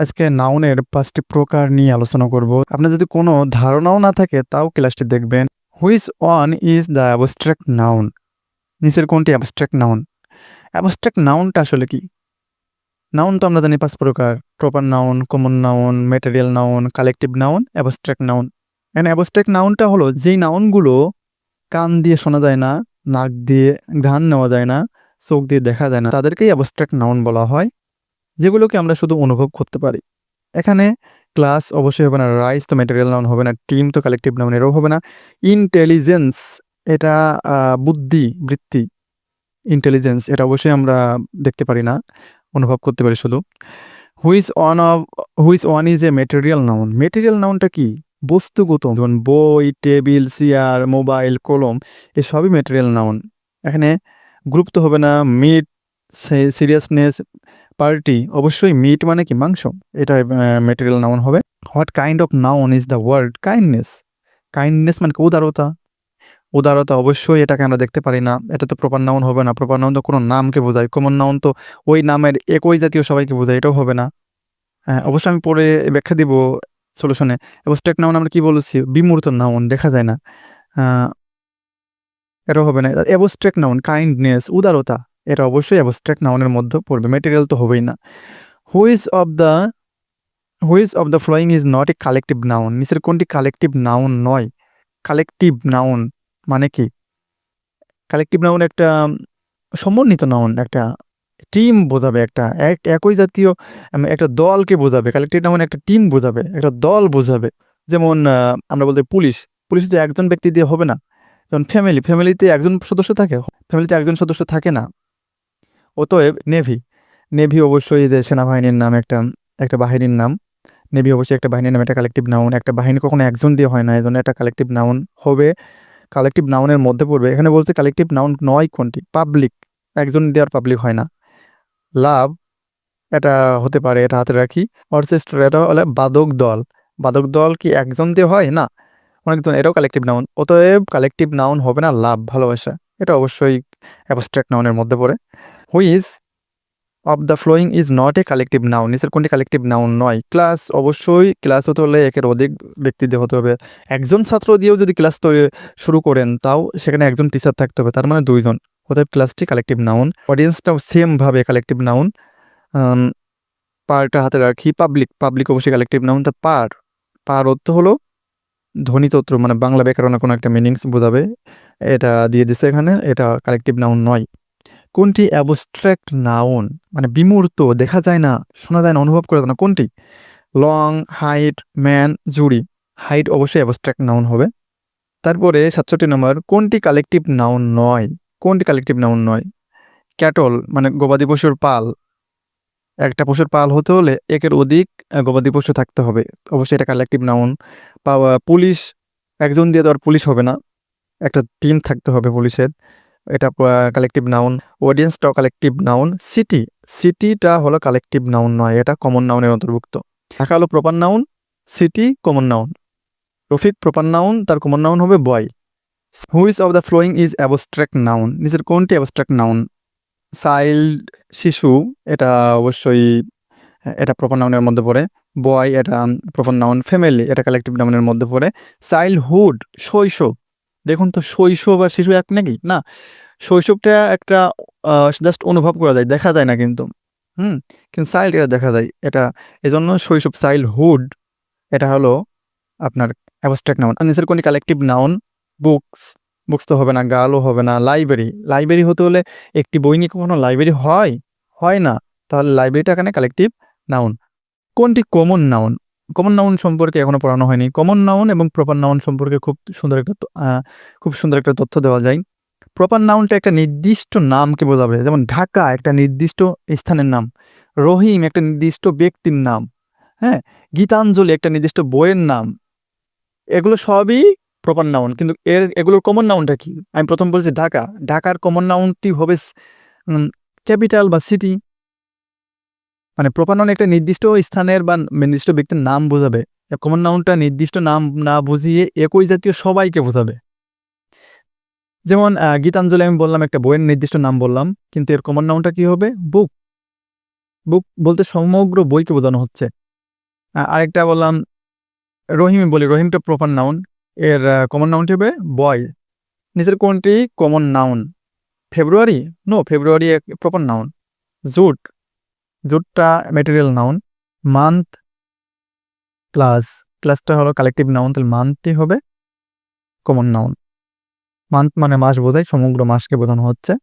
আজকে নাউনের ৫টি প্রকার নিয়ে আলোচনা করব। আপনার যদি কোনো ধারণাও না থাকে তাও ক্লাসটি দেখবেন। Which one is the abstract noun? নিচের কোনটি অ্যাবস্ট্রাক্ট নাউন? অ্যাবস্ট্রাক্ট নাউনটা আসলে কি? নাউন তো আমরা জানি ৫ প্রকার। Proper noun, common noun, material noun, collective noun, abstract noun. এখানে অ্যাবস্ট্রাক্ট নাউনটা হলো যেই নাউনগুলো কান দিয়ে শোনা যায় না, নাক দিয়ে ঘ্রাণ নেওয়া যায় না, চোখ দিয়ে দেখা যায় না, তাদেরকেই অ্যাবস্ট্রাক্ট নাউন বলা হয়, যেগুলোকে আমরা শুধু অনুভব করতে পারি। এখানে ক্লাস অবশ্যই হবে না, রাইস তো ম্যাটেরিয়াল নাউন হবে না, টিম তো কালেকটিভ নাউন এরও হবে না। ইন্টেলিজেন্স এটা বুদ্ধি, বৃত্তি, ইন্টেলিজেন্স এটা অবশ্যই আমরা দেখতে পারি না, অনুভব করতে পারি শুধু। Which one is a material noun? Material নাউনটা কি? বস্তুগত, যেমন বই, টেবিল, চেয়ার, মোবাইল, কলম, এসবই ম্যাটেরিয়াল নাউন। এখানে গ্রুপ তো হবে না, মিট, সিরিয়াসনেস, পার্টি, অবশ্যই মিট মানে কি মাংস, এটা ম্যাটেরিয়াল নাউন হবে। What kind of noun is the word kindness? Kindness মানে কি? উদারতা। উদারতা অবশ্যই এটাকে আমরা দেখতে পারি না, এটা তো প্রপার নাউন হবে না। প্রপার নাউন তো কোনো নামকে বোঝায়, কমন নাউন তো ওই নামের একই জাতীয় সবাইকে বোঝায়, এটাও হবে না। হ্যাঁ, অবশ্যই আমি পরে ব্যাখ্যা দিব সলিউশনে। অ্যাবস্ট্রাক্ট নাউন আমরা কি বলেছি? বিমূর্ত নাউন, দেখা যায় না, এটাও হবে না। অ্যাবস্ট্রাক্ট নাউন কাইন্ডনেস, উদারতা, এটা অবশ্যই অ্যাবস্ট্রাক্ট নাউনের মধ্যে পড়বে, ম্যাটেরিয়াল তো হবেই না। Which of the which of the following is not a collective noun? নিচের কোনটি কালেকটিভ নাউন নয়? কালেকটিভ নাউন মানে কি? কালেকটিভ নাউন একটা সমন্বিত নাউন, একটা টিম বোঝাবে, একটা একই জাতীয় একটা দলকে বোঝাবে। কালেকটিভ নাউন একটা টিম বোঝাবে, একটা দল বোঝাবে। যেমন আমরা বলতে পুলিশ, পুলিশ তো একজন ব্যক্তি দিয়ে হবে না। যেমন ফ্যামিলিতে একজন সদস্য থাকে, ফ্যামিলিতে একজন সদস্য থাকে না। অতএব নেভি, নেভি অবশ্যই যে সেনাবাহিনীর নাম, একটা একটা বাহিনীর নাম। নেভি অবশ্যই একটা বাহিনীর নাম, একটা কালেকটিভ নাউন। একটা বাহিনী কখনো একজন দিয়ে হয় না, এজন্য একটা কালেকটিভ নাউন হবে, কালেকটিভ নাউনের মধ্যে পড়বে। এখানে বলছে কালেকটিভ নাউন নয় কোনটি? পাবলিক, একজন দেওয়ার পাবলিক হয় না। লাভ এটা হতে পারে, এটা হাতে রাখি। অর্কেস্ট্রা এটা হলে বাদক দল, বাদক দল কি একজন দিয়ে হয় না, অনেকজন, এটাও কালেকটিভ নাউন। অতএব কালেকটিভ নাউন হবে না লাভ, ভালোবাসা, এটা অবশ্যই অ্যাবস্ট্রাক্ট নাউনের মধ্যে পড়ে। Which of the following is not a collective noun? নিচের কোনটি কালেকটিভ নাউন নয়? ক্লাস, অবশ্যই ক্লাস হতে হলে একের অধিক ব্যক্তি দিয়ে হতে হবে। একজন ছাত্র দিয়েও যদি ক্লাস শুরু করেন, তাও সেখানে একজন টিচার থাকতে হবে, তার মানে দুইজন। অতএব ক্লাসটি কালেকটিভ নাউন। অডিয়েন্সটাও সেম ভাবে কালেকটিভ নাউন। পারটা হাতে রাখি। পাবলিক, পাবলিক অবশ্যই কালেকটিভ নাউন। তা পার, পার অর্থ হলো ধ্বনিতত্ত্ব, মানে বাংলা ব্যাকরণে কোনো একটা মিনিংস বোঝাবে, এটা দিয়ে দিছে এখানে, এটা কালেকটিভ নাউন নয়। কোনটি অ্যাবস্ট্রাক্ট নাউন? মানে বিমূর্ত, দেখা যায় না, শোনা যায় না, অনুভব করা যায় না, কোনটি? লং, হাইট, ম্যান, জুরি। হাইট অবশ্যই অ্যাবস্ট্রাক্ট নাউন হবে। তারপরে ৬৭ নম্বর, কোনটি কালেকটিভ নাউন নয়? কোনটি কালেকটিভ নাউন নয়? ক্যাটল মানে গবাদি পশুর পাল, একটা পশুর পাল হতে হলে একের অধিক গবাদি পশু থাকতে হবে, অবশ্যই এটা কালেকটিভ নাউন। পুলিশ, একজন দিয়ে তো আর পুলিশ হবে না, একটা টিম থাকতে হবে পুলিশের, এটা কালেকটিভ নাউন। অডিয়েন্সটাও কালেকটিভ নাউন। সিটি, সিটিটা হলো কালেকটিভ নাউন নয়, এটা কমন নাউনের অন্তর্ভুক্ত। ঢাকা হলো proper noun, city common noun. Rafiq proper noun, তার কমন নাউন হবে boy. Which of the following is abstract noun? নিচের কোনটি অ্যাবস্ট্রাক্ট নাউন? চাইল্ড, শিশু, এটা অবশ্যই এটা প্রপার নাউনের মধ্যে পড়ে। বয় এটা প্রপার নাউন। ফ্যামিলি এটা কালেকটিভ নাউনের মধ্যে পড়ে। চাইল্ডহুড শৈশব, দেখুন তো শৈশব আর শিশু এক নাকি? না, শৈশবটা একটা জাস্ট অনুভব করা যায়, দেখা যায় না কিন্তু। কিন্তু চাইল্ড এটা দেখা যায়, এটা এজন্য শৈশব, চাইল্ডহুড এটা হলো আপনার অ্যাবস্ট্রাক্ট নাউন। আর নিচের কোনটি কালেকটিভ নাউন? বুকস, বুকস তো হবে না, গার্লও হবে না। লাইব্রেরি, লাইব্রেরি হতে হলে একটি বই নিয়ে কখনো লাইব্রেরি হয়? হয় না, তাহলে লাইব্রেরিটা এখানে কালেকটিভ নাউন। কোনটি কমন নাউন? কমন নাউন সম্পর্কে এখনো পড়ানো হয়নি। কমন নাউন এবং প্রপার নাউন সম্পর্কে খুব সুন্দর একটা তথ্য দেওয়া যায়। প্রপার নাউনটা একটা নির্দিষ্ট নামকে বোঝাবে, যেমন ঢাকা একটা নির্দিষ্ট স্থানের নাম, রহিম একটা নির্দিষ্ট ব্যক্তির নাম, হ্যাঁ, গীতাঞ্জলি একটা নির্দিষ্ট বইয়ের নাম, এগুলো সবই প্রপার নাউন। কিন্তু এগুলোর কমন নাউনটা কি? আমি প্রথম বলছি ঢাকা, ঢাকার কমন নাউনটি হবে ক্যাপিটাল বা সিটি। মানে প্রপার নাউন একটা নির্দিষ্ট স্থানের বা নির্দিষ্ট ব্যক্তির নাম বোঝাবে, কমন নাউনটা নির্দিষ্ট নাম না বুঝিয়ে একই জাতীয় সবাইকে বোঝাবে। যেমন গীতাঞ্জলি আমি বললাম, একটা বইয়ের নির্দিষ্ট নাম বললাম, কিন্তু এর কমন নাউনটা কি হবে? বুক। বুক বলতে সমগ্র বইকে বোঝানো হচ্ছে। আরেকটা বললাম রহিম বলি, রহিমটা প্রপার নাউন, এর কমন নাউনটি হবে বয়। নিচের কোনটি common noun? February? No, February এক প্রপার নাউন। জুট, জুটটা ম্যাটেরিয়াল নাউন। মান্থ, ক্লাস, ক্লাসটা হলো কালেকটিভ নাউন, তাহলে মান্থই হবে কমন নাউন। মান্থ মানে মাস বোঝায়, সমগ্র মাসকে বোঝানো হচ্ছে।